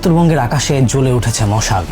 উত্তরবঙ্গের আকাশে জ্বলে উঠেছে মশাল।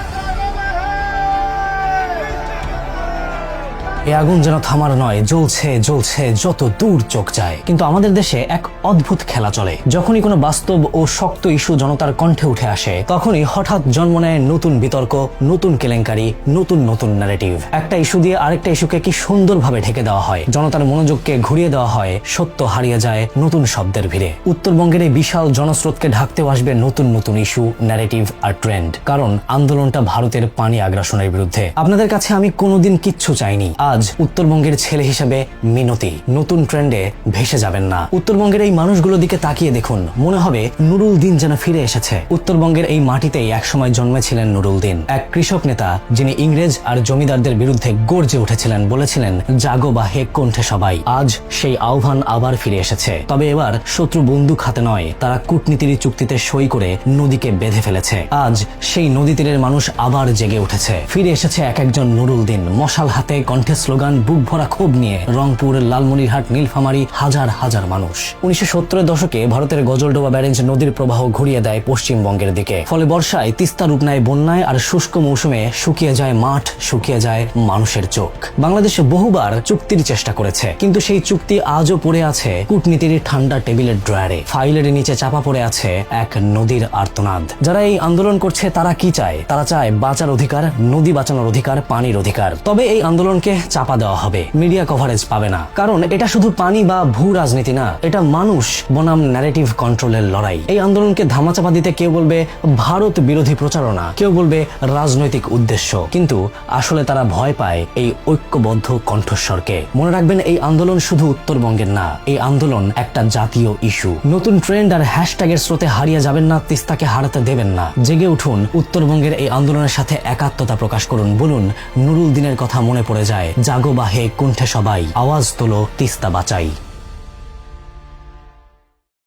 এই আগুন যেন থামার নয়, জ্বলছে জ্বলছে যত দূর চোখ যায়। কিন্তু আমাদের দেশে এক অদ্ভুত খেলা চলে। যখনই কোনো বাস্তব ও শক্ত ইস্যু জনতার কণ্ঠে উঠে আসে, তখনই হঠাৎ জন্ম নেয় নতুন বিতর্ক, নতুন কেলেঙ্কারি, নতুন নতুন ন্যারেটিভ। একটা ইস্যু দিয়ে আরেকটা ইস্যুকে কি সুন্দরভাবে ঢেকে দেওয়া হয়, জনতার মনোযোগকে ঘুরিয়ে দেওয়া হয়, সত্য হারিয়ে যায় নতুন শব্দের ভিড়ে। উত্তরবঙ্গের এই বিশাল জনস্রোতকে ঢাকতেও আসবে নতুন নতুন ইস্যু, ন্যারেটিভ আর ট্রেন্ড। কারণ আন্দোলনটা ভারতের পানি আগ্রাসনের বিরুদ্ধে। আপনাদের কাছে আমি কোনোদিন কিচ্ছু চাইনি। আজ উত্তরবঙ্গের ছেলে হিসেবে মিনতি, নতুন ট্রেন্ডে ভেসে যাবেন না। উত্তরবঙ্গের এই মানুষগুলোর দিকে তাকিয়ে দেখুন, মনে হবে নুরুল দিন যেন ফিরে এসেছে। উত্তরবঙ্গের এই মাটিতেই একসময় জন্মেছিলেন নুরুল দিন, এক কৃষক নেতা যিনি ইংরেজ আর জমিদারদের বিরুদ্ধে গর্জে উঠেছিলেন, বলেছিলেন জাগো বা হে কণ্ঠে সবাই। আজ সেই আহ্বান আবার ফিরে এসেছে। তবে এবার শত্রু বন্দুক হাতে নয়, তারা কূটনীতির চুক্তিতে সই করে নদীকে বেঁধে ফেলেছে। আজ সেই নদী তীরের মানুষ আবার জেগে উঠেছে। ফিরে এসেছে এক একজন নুরুল দিন, মশাল হাতে, কণ্ঠে স্লোগান, বুক ভরা ক্ষোভ নিয়ে। রংপুর, লালমনিরহাট, নীলফামারী, হাজার হাজার মানুষ। 1970-এর দশকে ভারতের গজলডোবা ব্যারেজ নদীর প্রবাহ ঘুরিয়ে দেয় পশ্চিমবঙ্গের দিকে। ফলে বর্ষায় তিস্তা রূপ নেয় বন্যায়, আর শুষ্ক মৌসুমে শুকিয়ে যায় মাঠ, শুকিয়ে যায় মানুষের চোখ। বাংলাদেশ বহুবার চুক্তির চেষ্টা করেছে, কিন্তু সেই চুক্তি আজও পড়ে আছে কূটনীতির ঠান্ডা টেবিলের ড্রয়ারে। ফাইলের নিচে চাপা পড়ে আছে এক নদীর আর্তনাদ। যারা এই আন্দোলন করছে তারা কি চায়? তারা চায় বাঁচার অধিকার, নদী বাঁচানোর অধিকার, পানির অধিকার। তবে এই আন্দোলনকে চাপা দেওয়া হবে, মিডিয়া কভারেজ পাবে না। কারণ এটা শুধু পানি বা ভূ রাজনীতি না, এটা মানুষ বনাম ন্যারেটিভ কন্ট্রোলের লড়াই। এই আন্দোলনকে ধামাচাপা দিতে কেউ বলবে ভারত বিরোধী প্রচারণা, কেউ বলবে রাজনৈতিক উদ্দেশ্য, কিন্তু আসলে তারা ভয় পায় এই ঐক্যবদ্ধ কণ্ঠস্বরকে। মনে রাখবেন, এই আন্দোলন শুধু উত্তরবঙ্গের না, এই আন্দোলন একটা জাতীয় ইস্যু। নতুন ট্রেন্ড আর হ্যাশট্যাগের স্রোতে হারিয়ে যাবেন না, তিস্তাকে হারাতে দেবেন না। জেগে উঠুন, উত্তরবঙ্গের এই আন্দোলনের সাথে একাত্মতা প্রকাশ করুন। বলুন, নুরুল দিনের কথা মনে পড়ে যায়, জাগো বা হে কণ্ঠে সবাই, আওয়াজ তোলো, তিস্তা বাঁচাই।